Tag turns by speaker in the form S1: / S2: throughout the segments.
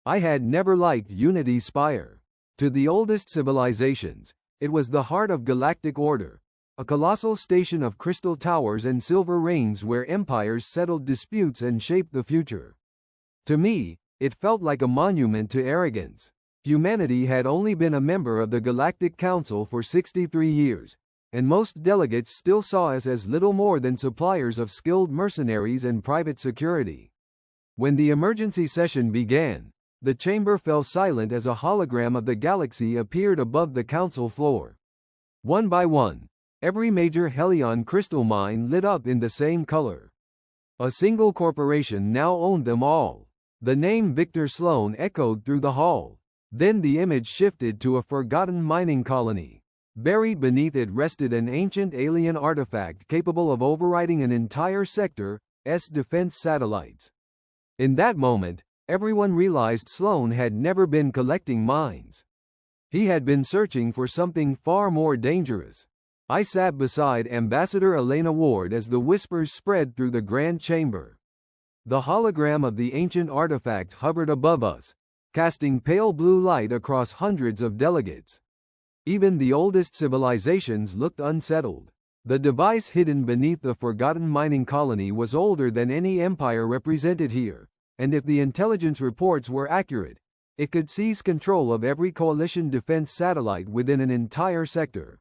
S1: I had never liked Unity's spire. To the oldest civilizations, it was the heart of galactic order, a colossal station of crystal towers and silver rings where empires settled disputes and shaped the future. To me, it felt like a monument to arrogance. Humanity had only been a member of the Galactic Council for 63 years, and most delegates still saw us as little more than suppliers of skilled mercenaries and private security. When the emergency session began, the chamber fell silent as a hologram of the galaxy appeared above the council floor. One by one, every major Helion crystal mine lit up in the same color. A single corporation now owned them all. The name Victor Sloan echoed through the hall. Then the image shifted to a forgotten mining colony. Buried beneath it rested an ancient alien artifact capable of overriding an entire sector's defense satellites. In that moment, everyone realized Sloan had never been collecting mines. He had been searching for something far more dangerous. I sat beside Ambassador Elena Ward as the whispers spread through the Grand Chamber. The hologram of the ancient artifact hovered above us, casting pale blue light across hundreds of delegates. Even the oldest civilizations looked unsettled. The device hidden beneath the forgotten mining colony was older than any empire represented here, and if the intelligence reports were accurate, it could seize control of every coalition defense satellite within an entire sector.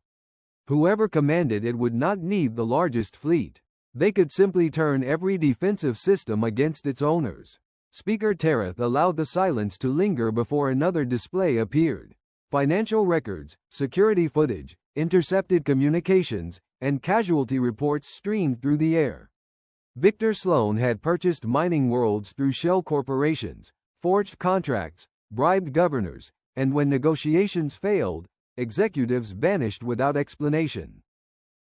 S1: Whoever commanded it would not need the largest fleet. They could simply turn every defensive system against its owners. Speaker Tereth allowed the silence to linger before another display appeared. Financial records, security footage, intercepted communications, and casualty reports streamed through the air. Victor Sloan had purchased mining worlds through shell corporations, forged contracts, bribed governors, and when negotiations failed, executives vanished without explanation.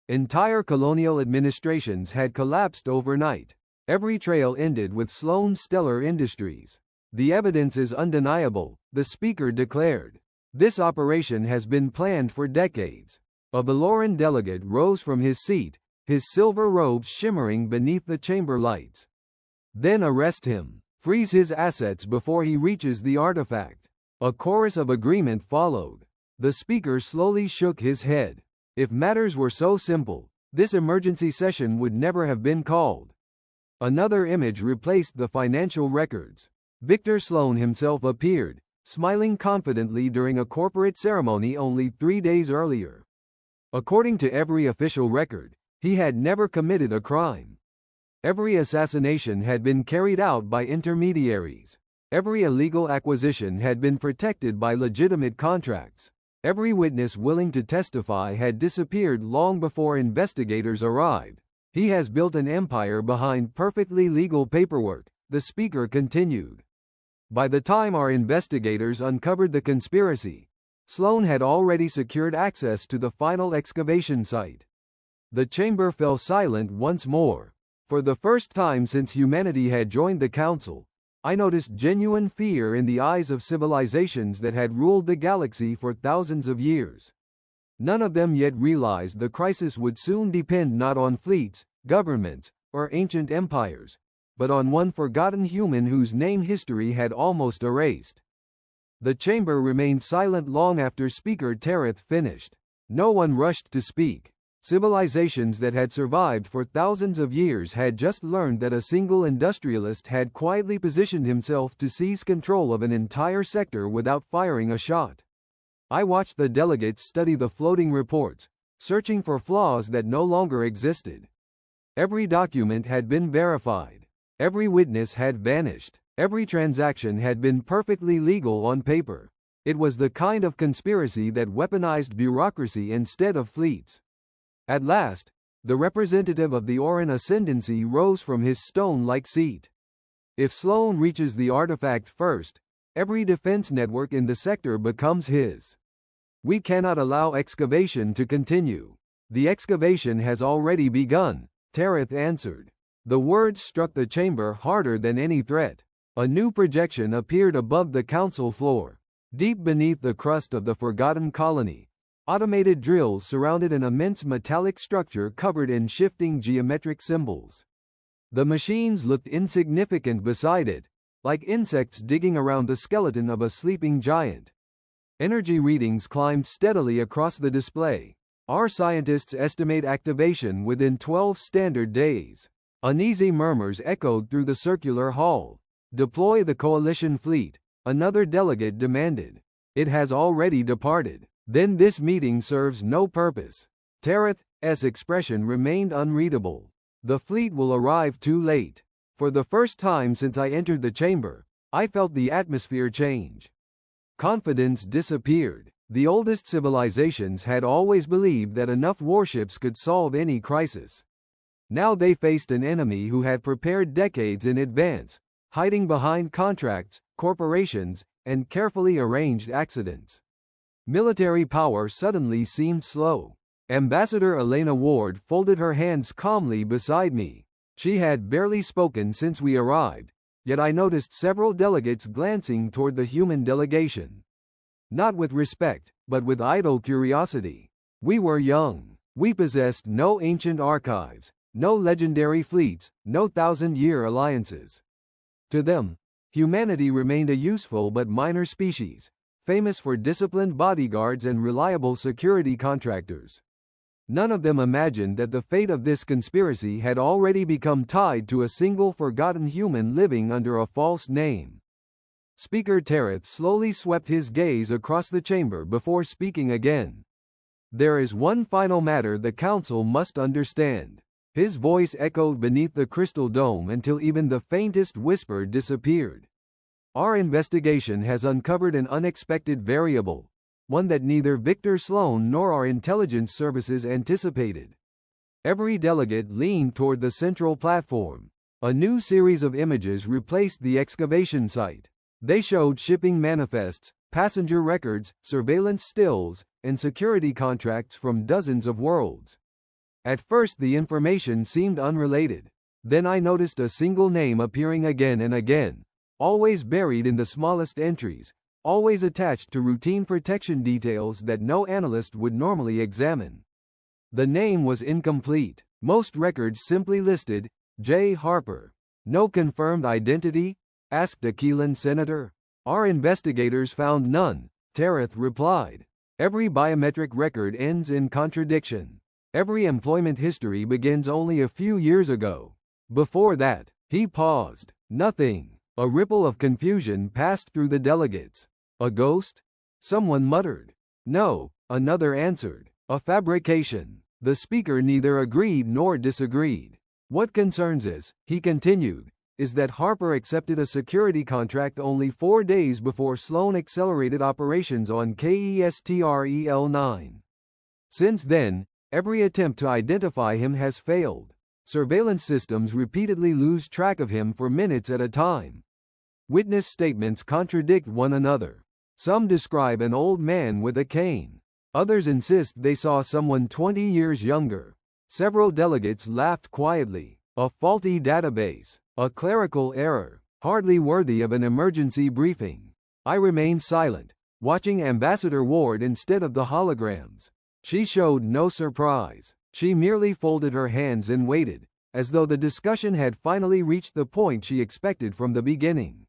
S1: Entire colonial administrations had collapsed overnight. Every trail ended with Sloan Stellar Industries. The evidence is undeniable, the speaker declared. This operation has been planned for decades. A Valoran delegate rose from his seat, his silver robes shimmering beneath the chamber lights. Then arrest him. Freeze his assets before he reaches the artifact. A chorus of agreement followed. The speaker slowly shook his head. If matters were so simple, this emergency session would never have been called. Another image replaced the financial records. Victor Sloan himself appeared, smiling confidently during a corporate ceremony only 3 days earlier. According to every official record, he had never committed a crime. Every assassination had been carried out by intermediaries. Every illegal acquisition had been protected by legitimate contracts. Every witness willing to testify had disappeared long before investigators arrived. He has built an empire behind perfectly legal paperwork, the speaker continued. By the time our investigators uncovered the conspiracy, Sloan had already secured access to the final excavation site. The chamber fell silent once more. For the first time since humanity had joined the council, I noticed genuine fear in the eyes of civilizations that had ruled the galaxy for thousands of years. None of them yet realized the crisis would soon depend not on fleets, governments, or ancient empires, but on one forgotten human whose name history had almost erased. The chamber remained silent long after Speaker Tereth finished. No one rushed to speak. Civilizations that had survived for thousands of years had just learned that a single industrialist had quietly positioned himself to seize control of an entire sector without firing a shot. I watched the delegates study the floating reports, searching for flaws that no longer existed. Every document had been verified. Every witness had vanished. Every transaction had been perfectly legal on paper. It was the kind of conspiracy that weaponized bureaucracy instead of fleets. At last, the representative of the Oran ascendancy rose from his stone-like seat. If Sloan reaches the artifact first, every defense network in the sector becomes his. We cannot allow excavation to continue. The excavation has already begun, Tereth answered. The words struck the chamber harder than any threat. A new projection appeared above the council floor. Deep beneath the crust of the forgotten colony, automated drills surrounded an immense metallic structure covered in shifting geometric symbols. The machines looked insignificant beside it, like insects digging around the skeleton of a sleeping giant. Energy readings climbed steadily across the display. Our scientists estimate activation within 12 standard days. Uneasy murmurs echoed through the circular hall. Deploy the coalition fleet, another delegate demanded. It has already departed. Then this meeting serves no purpose. Tereth's expression remained unreadable. The fleet will arrive too late. For the first time since I entered the chamber, I felt the atmosphere change. Confidence disappeared. The oldest civilizations had always believed that enough warships could solve any crisis. Now they faced an enemy who had prepared decades in advance, hiding behind contracts, corporations, and carefully arranged accidents. Military power suddenly seemed slow. Ambassador Elena Ward folded her hands calmly beside me. She had barely spoken since we arrived, yet I noticed several delegates glancing toward the human delegation. Not with respect, but with idle curiosity. We were young. We possessed no ancient archives, no legendary fleets, no thousand-year alliances. To them, humanity remained a useful but minor species, famous for disciplined bodyguards and reliable security contractors. None of them imagined that the fate of this conspiracy had already become tied to a single forgotten human living under a false name. Speaker Tereth slowly swept his gaze across the chamber before speaking again. There is one final matter the Council must understand. His voice echoed beneath the crystal dome until even the faintest whisper disappeared. Our investigation has uncovered an unexpected variable, one that neither Victor Sloan nor our intelligence services anticipated. Every delegate leaned toward the central platform. A new series of images replaced the excavation site. They showed shipping manifests, passenger records, surveillance stills, and security contracts from dozens of worlds. At first the information seemed unrelated. Then I noticed a single name appearing again and again, always buried in the smallest entries, always attached to routine protection details that no analyst would normally examine. The name was incomplete. Most records simply listed, J. Harper. No confirmed identity? Asked a Keelan senator. Our investigators found none, Tereth replied. Every biometric record ends in contradiction. Every employment history begins only a few years ago. Before that, he paused. Nothing. A ripple of confusion passed through the delegates. A ghost? Someone muttered. No, another answered. A fabrication. The speaker neither agreed nor disagreed. What concerns us, he continued, is that Harper accepted a security contract only 4 days before Sloan accelerated operations on KESTREL-9. Since then, every attempt to identify him has failed. Surveillance systems repeatedly lose track of him for minutes at a time. Witness statements contradict one another. Some describe an old man with a cane. Others insist they saw someone 20 years younger. Several delegates laughed quietly. A faulty database. A clerical error. Hardly worthy of an emergency briefing. I remained silent, watching Ambassador Ward instead of the holograms. She showed no surprise. She merely folded her hands and waited, as though the discussion had finally reached the point she expected from the beginning.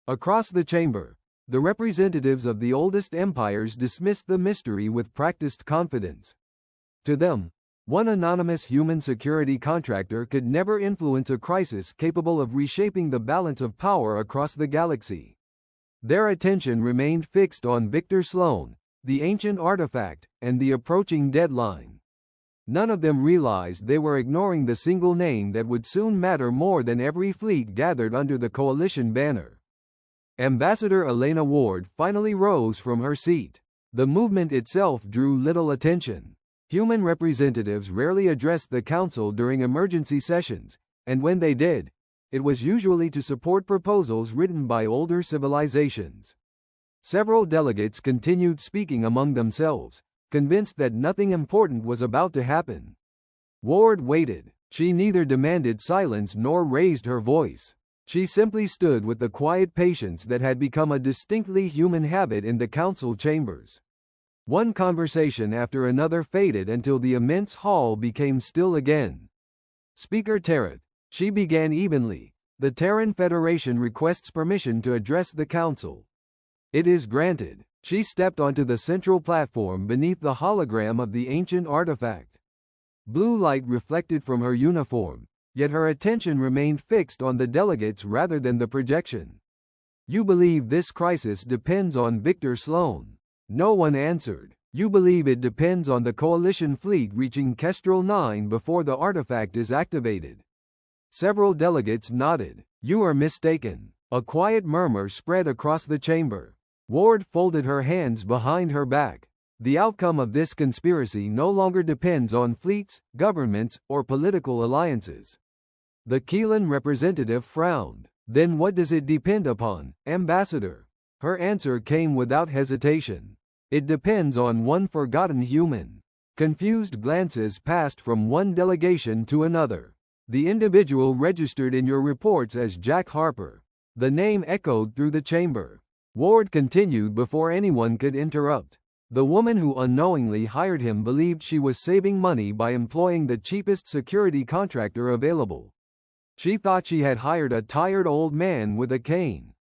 S1: Across the chamber, the representatives of the oldest empires dismissed the mystery with practiced confidence. To them, one anonymous human security contractor could never influence a crisis capable of reshaping the balance of power across the galaxy. Their attention remained fixed on Victor Sloan, the ancient artifact, and the approaching deadline. None of them realized they were ignoring the single name that would soon matter more than every fleet gathered under the coalition banner. Ambassador Elena Ward finally rose from her seat. The movement itself drew little attention. Human representatives rarely addressed the Council during emergency sessions, and when they did, it was usually to support proposals written by older civilizations. Several delegates continued speaking among themselves, convinced that nothing important was about to happen. Ward waited. She neither demanded silence nor raised her voice. She simply stood with the quiet patience that had become a distinctly human habit in the Council chambers. One conversation after another faded until the immense hall became still again. Speaker Tereth, she began evenly, The Terran Federation requests permission to address the Council. It is granted. She stepped onto the central platform beneath the hologram of the ancient artifact. Blue light reflected from her uniform, yet her attention remained fixed on the delegates rather than the projection. You believe this crisis depends on Victor Sloan? No one answered. You believe it depends on the Coalition fleet reaching Kestrel 9 before the artifact is activated? Several delegates nodded. You are mistaken. A quiet murmur spread across the chamber. Ward folded her hands behind her back. The outcome of this conspiracy no longer depends on fleets, governments, or political alliances. The Keelan representative frowned. Then what does it depend upon, Ambassador? Her answer came without hesitation. It depends on one forgotten human. Confused glances passed from one delegation to another. The individual registered in your reports as Jack Harper. The name echoed through the chamber. Ward continued before anyone could interrupt. The woman who unknowingly hired him believed she was saving money by employing the cheapest security contractor available. She thought she had hired a tired old man with a cane.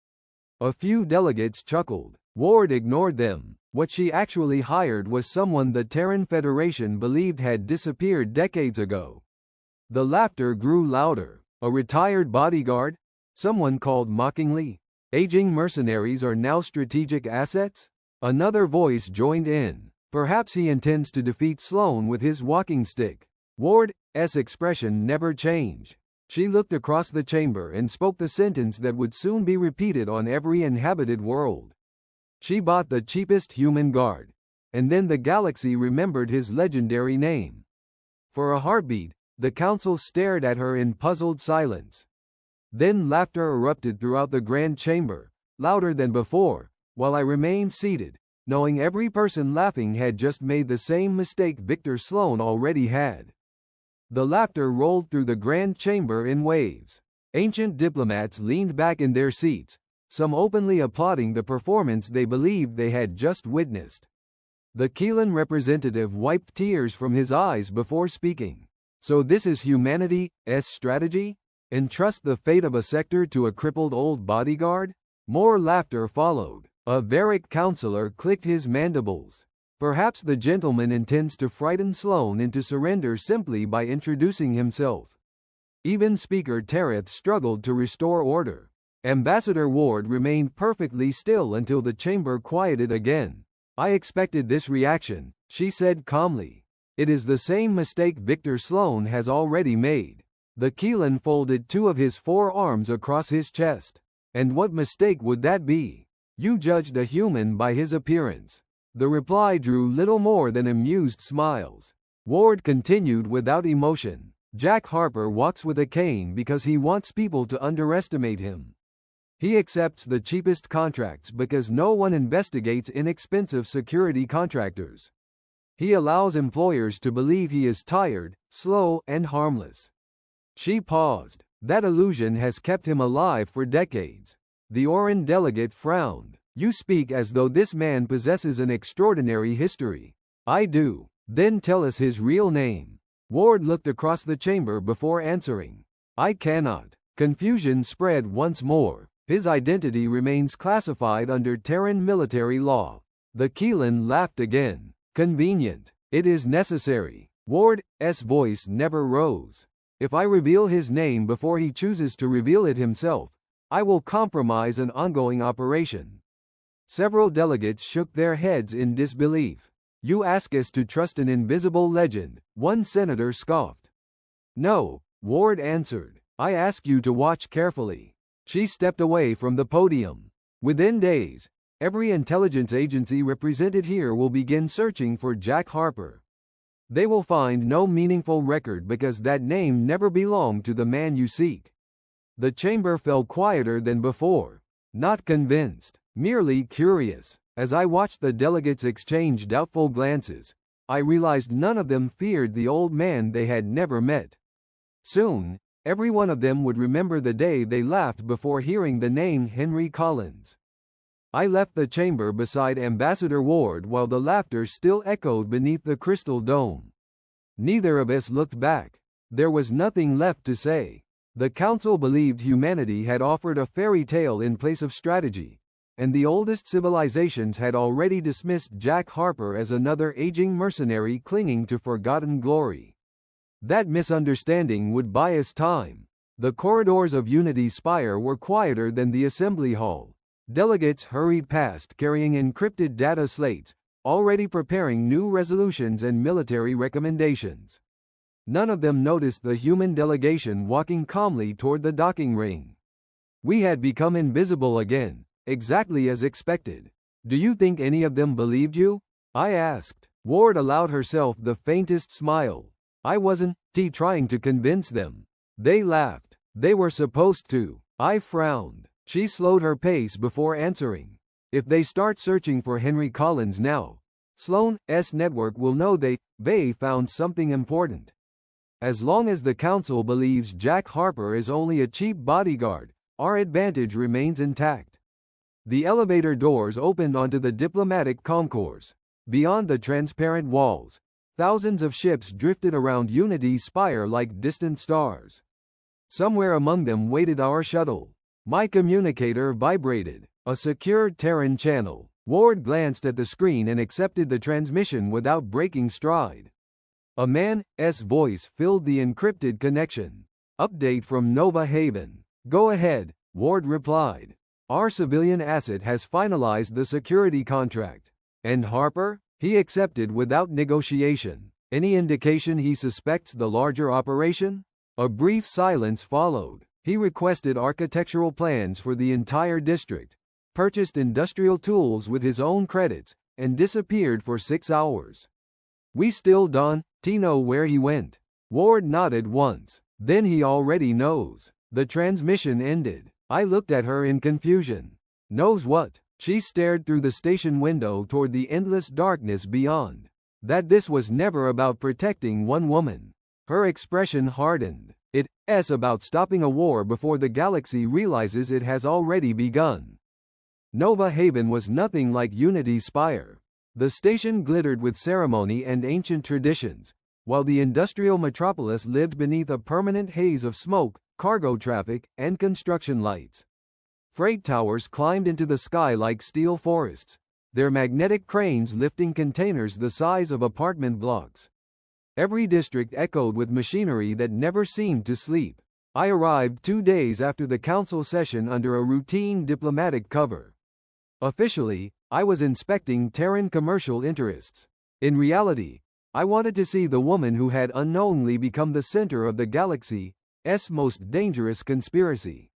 S1: A few delegates chuckled. Ward ignored them. What she actually hired was someone the Terran Federation believed had disappeared decades ago. The laughter grew louder. A retired bodyguard? Someone called mockingly. Aging mercenaries are now strategic assets? Another voice joined in. Perhaps he intends to defeat Sloan with his walking stick. Ward's expression never changed. She looked across the chamber and spoke the sentence that would soon be repeated on every inhabited world. She bought the cheapest human guard. And then the galaxy remembered his legendary name. For a heartbeat, the council stared at her in puzzled silence. Then laughter erupted throughout the grand chamber, louder than before, while I remained seated, knowing every person laughing had just made the same mistake Victor Sloan already had. The laughter rolled through the grand chamber in waves. Ancient diplomats leaned back in their seats, some openly applauding the performance they believed they had just witnessed. The Keelan representative wiped tears from his eyes before speaking. So this is humanity's strategy? Entrust the fate of a sector to a crippled old bodyguard? More laughter followed. A Varick counselor clicked his mandibles. Perhaps the gentleman intends to frighten Sloan into surrender simply by introducing himself. Even Speaker Tereth struggled to restore order. Ambassador Ward remained perfectly still until the chamber quieted again. I expected this reaction, she said calmly. It is the same mistake Victor Sloan has already made. The Keelan folded two of his forearms across his chest. And what mistake would that be? You judged a human by his appearance. The reply drew little more than amused smiles. Ward continued without emotion. Jack Harper walks with a cane because he wants people to underestimate him. He accepts the cheapest contracts because no one investigates inexpensive security contractors. He allows employers to believe he is tired, slow, and harmless. She paused. That illusion has kept him alive for decades. The Oran delegate frowned. You speak as though this man possesses an extraordinary history. I do. Then tell us his real name. Ward looked across the chamber before answering. I cannot. Confusion spread once more. His identity remains classified under Terran military law. The Keelan laughed again. Convenient. It is necessary. Ward's voice never rose. If I reveal his name before he chooses to reveal it himself, I will compromise an ongoing operation. Several delegates shook their heads in disbelief. You ask us to trust an invisible legend, one senator scoffed. No, Ward answered. I ask you to watch carefully. She stepped away from the podium. Within days, every intelligence agency represented here will begin searching for Jack Harper. They will find no meaningful record because that name never belonged to the man you seek. The chamber fell quieter than before. Not convinced, merely curious. As I watched the delegates exchange doubtful glances, I realized none of them feared the old man they had never met. Soon, every one of them would remember the day they laughed before hearing the name Henry Collins. I left the chamber beside Ambassador Ward while the laughter still echoed beneath the crystal dome. Neither of us looked back. There was nothing left to say. The council believed humanity had offered a fairy tale in place of strategy, and the oldest civilizations had already dismissed Jack Harper as another aging mercenary clinging to forgotten glory. That misunderstanding would buy us time. The corridors of Unity Spire were quieter than the assembly hall. Delegates hurried past carrying encrypted data slates, already preparing new resolutions and military recommendations. None of them noticed the human delegation walking calmly toward the docking ring. We had become invisible again, exactly as expected. Do you think any of them believed you? I asked. Ward allowed herself the faintest smile. I wasn't trying to convince them. They laughed. They were supposed to. I frowned. She slowed her pace before answering. If they start searching for Henry Collins now, Sloan's network will know they found something important. As long as the council believes Jack Harper is only a cheap bodyguard, our advantage remains intact. The elevator doors opened onto the diplomatic concourse. Beyond the transparent walls, thousands of ships drifted around Unity Spire like distant stars. Somewhere among them waited our shuttle. My communicator vibrated. A secure Terran channel. Ward glanced at the screen and accepted the transmission without breaking stride. A man's voice filled the encrypted connection. Update from Nova Haven. Go ahead, Ward replied. Our civilian asset has finalized the security contract. And Harper? He accepted without negotiation. Any indication he suspects the larger operation? A brief silence followed. He requested architectural plans for the entire district, purchased industrial tools with his own credits, and disappeared for 6 hours. We still don't know where he went. Ward nodded once. Then he already knows. The transmission ended. I looked at her in confusion. Knows what? She stared through the station window toward the endless darkness beyond. That this was never about protecting one woman. Her expression hardened. It's about stopping a war before the galaxy realizes it has already begun. Nova Haven was nothing like Unity Spire. The station glittered with ceremony and ancient traditions, while the industrial metropolis lived beneath a permanent haze of smoke, cargo traffic, and construction lights. Freight towers climbed into the sky like steel forests, their magnetic cranes lifting containers the size of apartment blocks. Every district echoed with machinery that never seemed to sleep. I arrived 2 days after the council session under a routine diplomatic cover. Officially, I was inspecting Terran commercial interests. In reality, I wanted to see the woman who had unknowingly become the center of the galaxy's most dangerous conspiracy.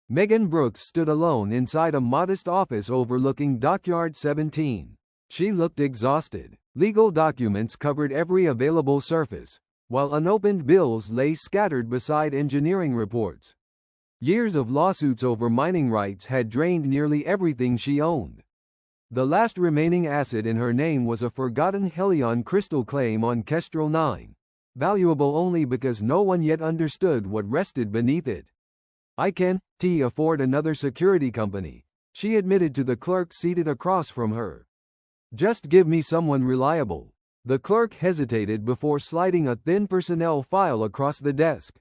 S1: Megan Brooks stood alone inside a modest office overlooking Dockyard 17. She looked exhausted. Legal documents covered every available surface, while unopened bills lay scattered beside engineering reports. Years of lawsuits over mining rights had drained nearly everything she owned. The last remaining asset in her name was a forgotten Helion crystal claim on Kestrel 9, valuable only because no one yet understood what rested beneath it. I can't afford another security company, she admitted to the clerk seated across from her. Just give me someone reliable. The clerk hesitated before sliding a thin personnel file across the desk.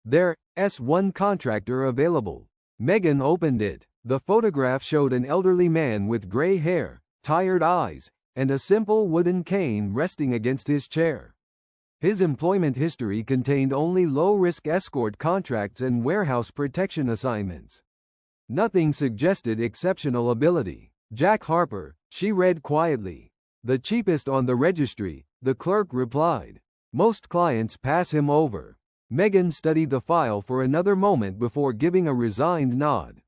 S1: There's one contractor available. Megan opened it. The photograph showed an elderly man with gray hair, tired eyes, and a simple wooden cane resting against his chair. His employment history contained only low-risk escort contracts and warehouse protection assignments. Nothing suggested exceptional ability. Jack Harper, she read quietly. The cheapest on the registry, the clerk replied. Most clients pass him over. Megan studied the file for another moment before giving a resigned nod.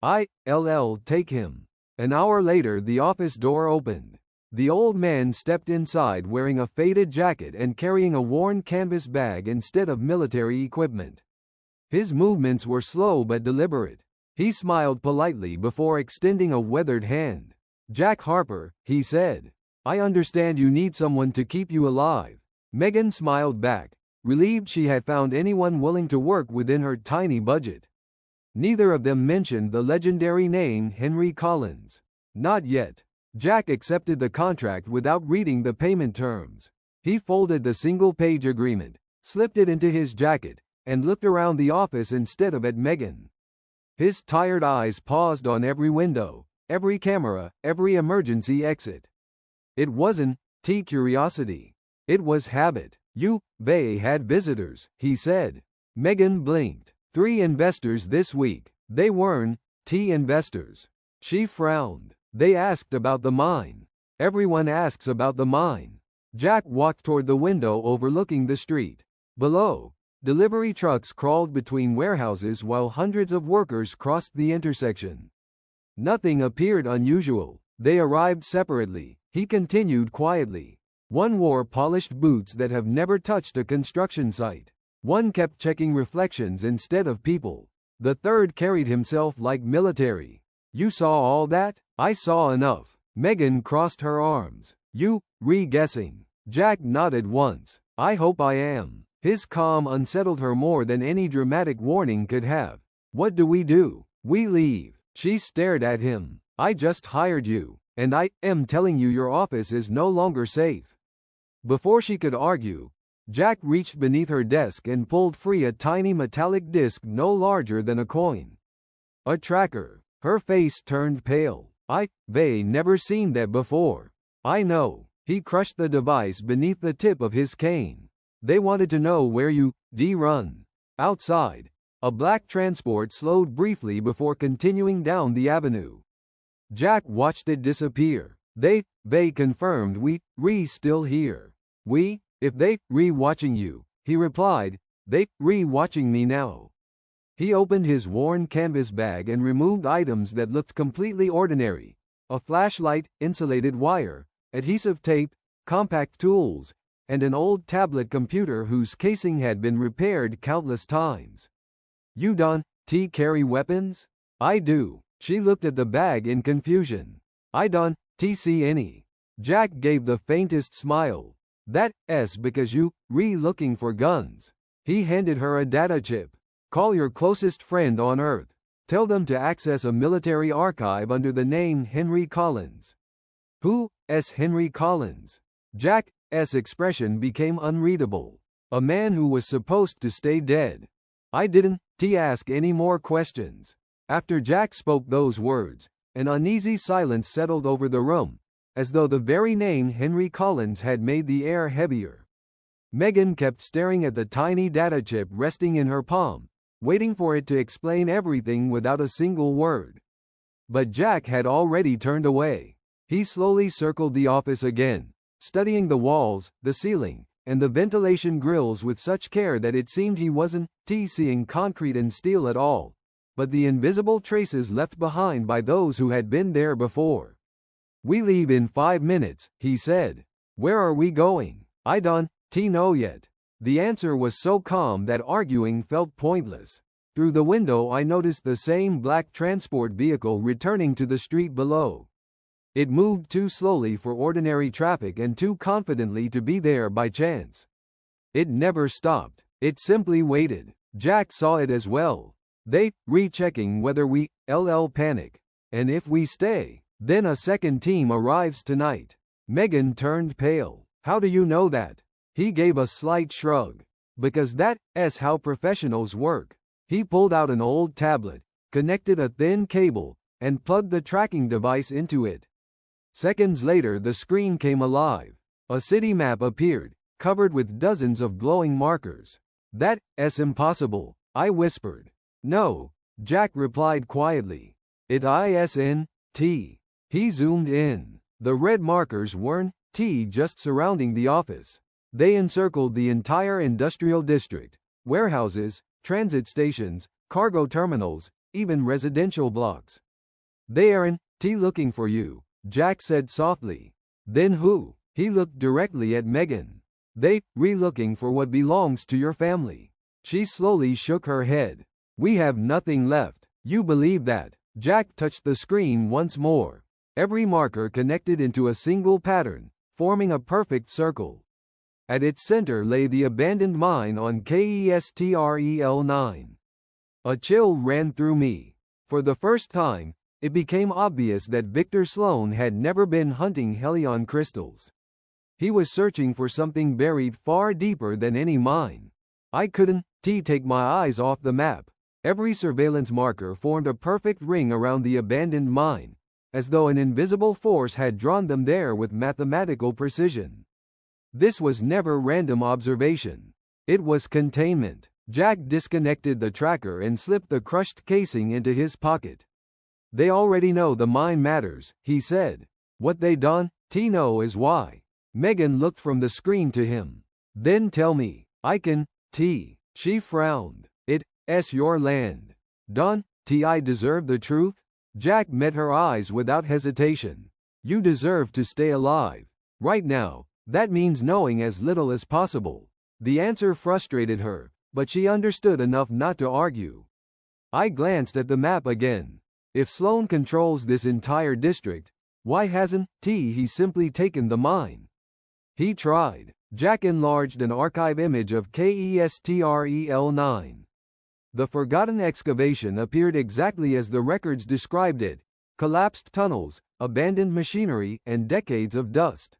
S1: I'll take him. An hour later the office door opened. The old man stepped inside wearing a faded jacket and carrying a worn canvas bag instead of military equipment. His movements were slow but deliberate. He smiled politely before extending a weathered hand. Jack Harper, he said. I understand you need someone to keep you alive. Megan smiled back, relieved she had found anyone willing to work within her tiny budget. Neither of them mentioned the legendary name Henry Collins. Not yet. Jack accepted the contract without reading the payment terms. He folded the single-page agreement, slipped it into his jacket, and looked around the office instead of at Megan. His tired eyes paused on every window, every camera, every emergency exit. It wasn't curiosity. It was habit. They had visitors, he said. Megan blinked. 3 investors this week. They weren't investors. She frowned. They asked about the mine. Everyone asks about the mine. Jack walked toward the window overlooking the street. Below, delivery trucks crawled between warehouses while hundreds of workers crossed the intersection. Nothing appeared unusual. They arrived separately, he continued quietly. One wore polished boots that have never touched a construction site. One kept checking reflections instead of people. The third carried himself like military. You saw all that? I saw enough. Megan crossed her arms. Guessing. Jack nodded once. I hope I am. His calm unsettled her more than any dramatic warning could have. What do? We leave. She stared at him. I just hired you, and I am telling you your office is no longer safe. Before she could argue, Jack reached beneath her desk and pulled free a tiny metallic disc no larger than a coin. A tracker. Her face turned pale. They never seen that before. I know. He crushed the device beneath the tip of his cane. They wanted to know where you run. Outside, a black transport slowed briefly before continuing down the avenue. Jack watched it disappear. They confirmed we still here. If they watching you, he replied, they watching me now. He opened his worn canvas bag and removed items that looked completely ordinary. A flashlight, insulated wire, adhesive tape, compact tools, and an old tablet computer whose casing had been repaired countless times. You don't carry weapons? I do. She looked at the bag in confusion. I don't see any. Jack gave the faintest smile. That's because you looking for guns. He handed her a data chip. Call your closest friend on Earth. Tell them to access a military archive under the name Henry Collins. Who's Henry Collins? Jack's expression became unreadable. A man who was supposed to stay dead. I didn't ask any more questions. After Jack spoke those words, an uneasy silence settled over the room, as though the very name Henry Collins had made the air heavier. Megan kept staring at the tiny data chip resting in her palm, waiting for it to explain everything without a single word. But Jack had already turned away. He slowly circled the office again, studying the walls, the ceiling, and the ventilation grills with such care that it seemed he wasn't seeing concrete and steel at all, but the invisible traces left behind by those who had been there before. We leave in 5 minutes, he said. Where are we going? I don't know yet. The answer was so calm that arguing felt pointless. Through the window I noticed the same black transport vehicle returning to the street below. It moved too slowly for ordinary traffic and too confidently to be there by chance. It never stopped. It simply waited. Jack saw it as well. They rechecking whether we panic. And if we stay, then a second team arrives tonight. Megan turned pale. How do you know that? He gave a slight shrug. Because that's how professionals work. He pulled out an old tablet, connected a thin cable, and plugged the tracking device into it. Seconds later the screen came alive. A city map appeared, covered with dozens of glowing markers. That's impossible, I whispered. No, Jack replied quietly. It isn't. He zoomed in. The red markers weren't just surrounding the office. They encircled the entire industrial district, warehouses, transit stations, cargo terminals, even residential blocks. They aren't looking for you, Jack said softly. Then who? He looked directly at Megan. They looking for what belongs to your family. She slowly shook her head. We have nothing left. You believe that? Jack touched the screen once more. Every marker connected into a single pattern, forming a perfect circle. At its center lay the abandoned mine on KESTREL 9. A chill ran through me. For the first time, it became obvious that Victor Sloan had never been hunting Helion crystals. He was searching for something buried far deeper than any mine. I couldn't T take my eyes off the map. Every surveillance marker formed a perfect ring around the abandoned mine, as though an invisible force had drawn them there with mathematical precision. This was never random observation. It was containment. Jack disconnected the tracker and slipped the crushed casing into his pocket. They already know the mine matters, he said. What they done, T know is why. Megan looked from the screen to him. Then tell me, I can, T. She frowned. It's your land. Done, T. I deserve the truth? Jack met her eyes without hesitation. You deserve to stay alive. Right now, that means knowing as little as possible. The answer frustrated her, but she understood enough not to argue. I glanced at the map again. If Sloan controls this entire district, why hasn't he simply taken the mine? He tried. Jack enlarged an archive image of KESTREL 9. The forgotten excavation appeared exactly as the records described it: collapsed tunnels, abandoned machinery, and decades of dust.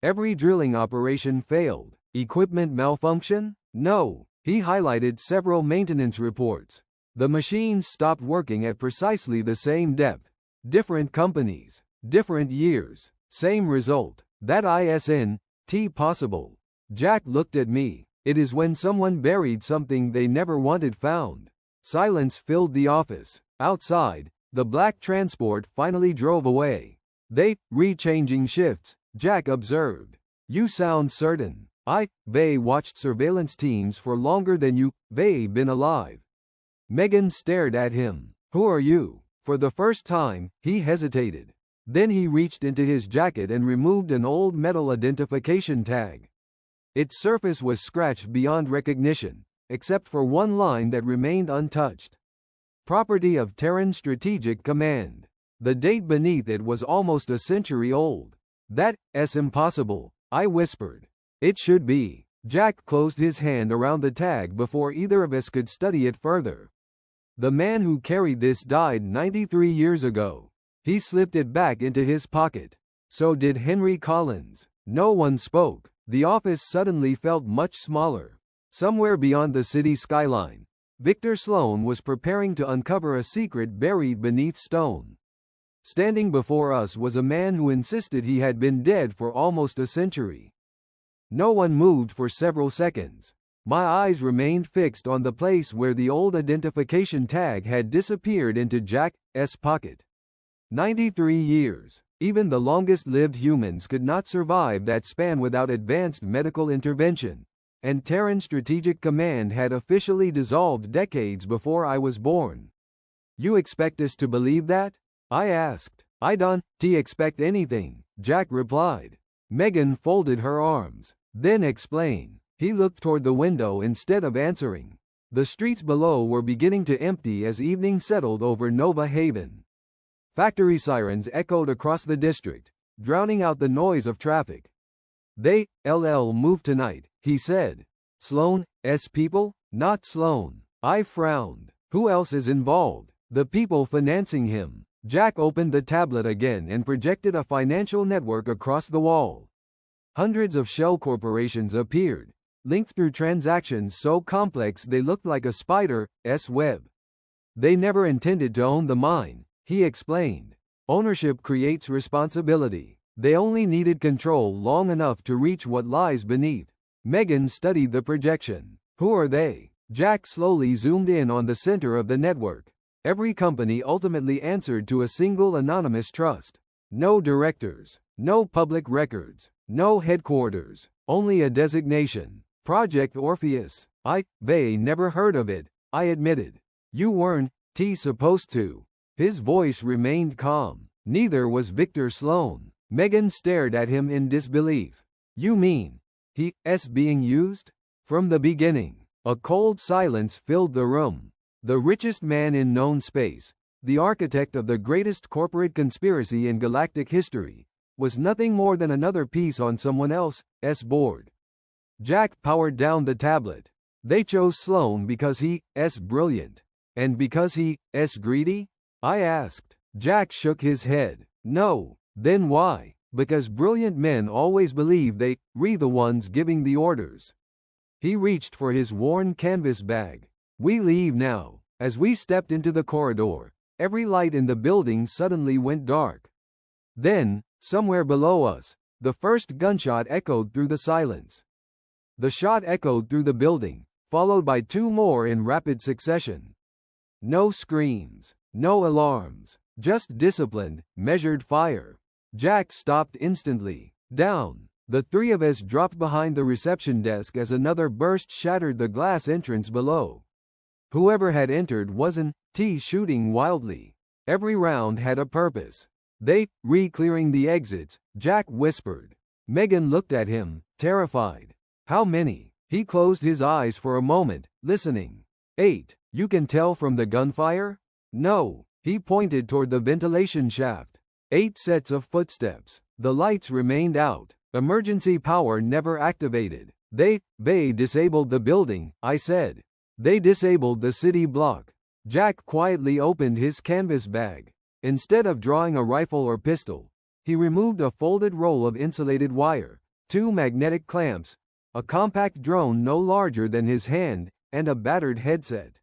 S1: Every drilling operation failed. Equipment malfunction? No. He highlighted several maintenance reports. The machines stopped working at precisely the same depth. Different companies, different years, same result. That isn't possible. Jack looked at me. It is when someone buried something they never wanted found. Silence filled the office. Outside, the black transport finally drove away. They re-changing shifts, Jack observed. You sound certain. They watched surveillance teams for longer than they've been alive. Megan stared at him. Who are you? For the first time, he hesitated. Then he reached into his jacket and removed an old metal identification tag. Its surface was scratched beyond recognition, except for one line that remained untouched. Property of Terran Strategic Command. The date beneath it was almost a century old. That's impossible, I whispered. It should be. Jack closed his hand around the tag before either of us could study it further. The man who carried this died 93 years ago. He slipped it back into his pocket. So did Henry Collins. No one spoke. The office suddenly felt much smaller. Somewhere beyond the city skyline, Victor Sloan was preparing to uncover a secret buried beneath stone. Standing before us was a man who insisted he had been dead for almost a century. No one moved for several seconds. My eyes remained fixed on the place where the old identification tag had disappeared into Jack's pocket. 93 years. Even the longest-lived humans could not survive that span without advanced medical intervention, and Terran Strategic Command had officially dissolved decades before I was born. You expect us to believe that? I asked. I don't expect anything, Jack replied. Megan folded her arms. Then explain. He looked toward the window instead of answering. The streets below were beginning to empty as evening settled over Nova Haven. Factory sirens echoed across the district, drowning out the noise of traffic. They moved tonight, he said. Sloan's people? Not Sloan. I frowned. Who else is involved? The people financing him. Jack opened the tablet again and projected a financial network across the wall. Hundreds of shell corporations appeared, linked through transactions so complex they looked like a spider's web. They never intended to own the mine, he explained. Ownership creates responsibility. They only needed control long enough to reach what lies beneath. Megan studied the projection. Who are they? Jack slowly zoomed in on the center of the network. Every company ultimately answered to a single anonymous trust. No directors, no public records, no headquarters, only a designation. Project Orpheus. They never heard of it, I admitted. You weren't supposed to. His voice remained calm. Neither was Victor Sloan. Megan stared at him in disbelief. You mean, he's being used? From the beginning, a cold silence filled the room. The richest man in known space, the architect of the greatest corporate conspiracy in galactic history, was nothing more than another piece on someone else's board. Jack powered down the tablet. They chose Sloan because he's brilliant. And because he's greedy? I asked. Jack shook his head. No. Then why? Because brilliant men always believe they're the ones giving the orders. He reached for his worn canvas bag. We leave now. As we stepped into the corridor, every light in the building suddenly went dark. Then, somewhere below us, the first gunshot echoed through the silence. The shot echoed through the building, followed by two more in rapid succession. No screams, no alarms, just disciplined, measured fire. Jack stopped instantly. Down. The three of us dropped behind the reception desk as another burst shattered the glass entrance below. Whoever had entered wasn't shooting wildly. Every round had a purpose. They clearing the exits, Jack whispered. Megan looked at him, terrified. How many? He closed his eyes for a moment, listening. 8. You can tell from the gunfire? No. He pointed toward the ventilation shaft. 8 sets of footsteps. The lights remained out. Emergency power never activated. They disabled the building, I said. They disabled the city block. Jack quietly opened his canvas bag. Instead of drawing a rifle or pistol, he removed a folded roll of insulated wire, 2 magnetic clamps, a compact drone no larger than his hand, and a battered headset.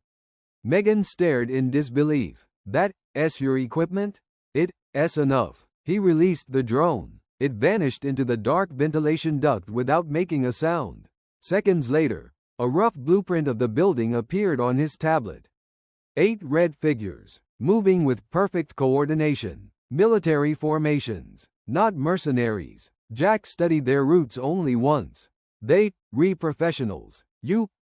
S1: Megan stared in disbelief. That's your equipment? It's enough. He released the drone. It vanished into the dark ventilation duct without making a sound. Seconds later, a rough blueprint of the building appeared on his tablet. 8 red figures, moving with perfect coordination. Military formations, not mercenaries. Jack studied their routes only once. They professionals.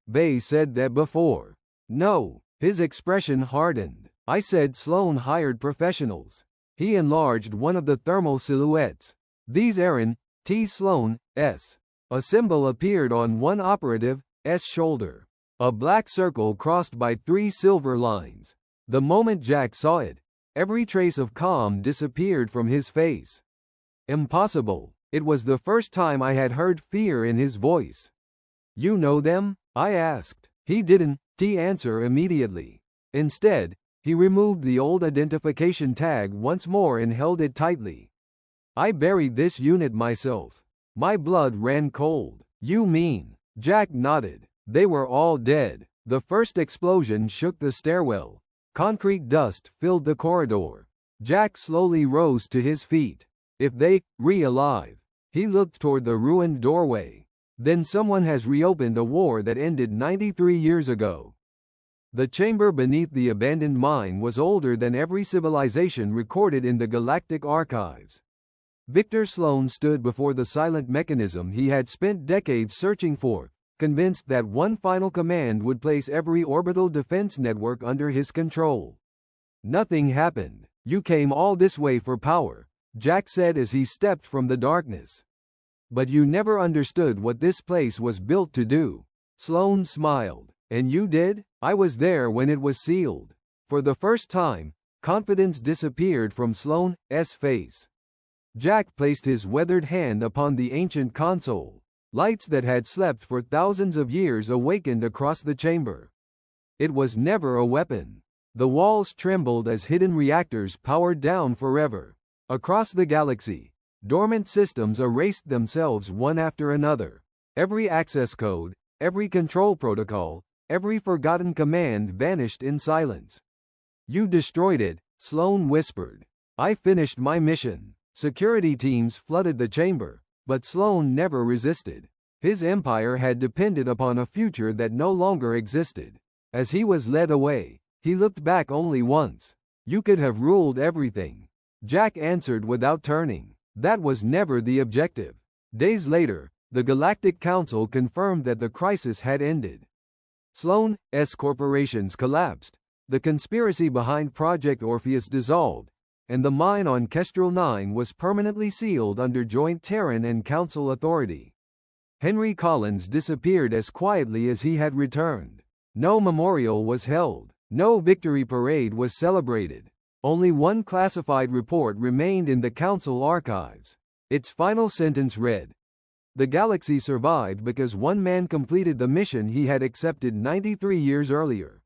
S1: They said that before. No. His expression hardened. I said Sloan hired professionals. He enlarged one of the thermal silhouettes. These Aaron T. Sloan, S. A symbol appeared on one operative's shoulder. A black circle crossed by 3 silver lines. The moment Jack saw it, every trace of calm disappeared from his face. Impossible. It was the first time I had heard fear in his voice. You know them? I asked. He didn't answer immediately. Instead, he removed the old identification tag once more and held it tightly. I buried this unit myself. My blood ran cold. You mean? Jack nodded. They were all dead. The first explosion shook the stairwell. Concrete dust filled the corridor. Jack slowly rose to his feet. If they alive. He looked toward the ruined doorway. Then someone has reopened a war that ended 93 years ago. The chamber beneath the abandoned mine was older than every civilization recorded in the Galactic Archives. Victor Sloan stood before the silent mechanism he had spent decades searching for, convinced that one final command would place every orbital defense network under his control. Nothing happened. You came all this way for power, Jack said as he stepped from the darkness. But you never understood what this place was built to do. Sloan smiled. And you did? I was there when it was sealed. For the first time, confidence disappeared from Sloan's face. Jack placed his weathered hand upon the ancient console. Lights that had slept for thousands of years awakened across the chamber. It was never a weapon. The walls trembled as hidden reactors powered down forever. Across the galaxy, dormant systems erased themselves one after another. Every access code, every control protocol, every forgotten command vanished in silence. You destroyed it, Sloan whispered. I finished my mission. Security teams flooded the chamber, but Sloan never resisted. His empire had depended upon a future that no longer existed. As he was led away, he looked back only once. You could have ruled everything. Jack answered without turning. That was never the objective. Days later, the Galactic Council confirmed that the crisis had ended. Sloan's corporations collapsed, the conspiracy behind Project Orpheus dissolved, and the mine on Kestrel 9 was permanently sealed under joint Terran and Council authority. Henry Collins disappeared as quietly as he had returned. No memorial was held. No victory parade was celebrated. Only one classified report remained in the Council archives. Its final sentence read, "The galaxy survived because one man completed the mission he had accepted 93 years earlier."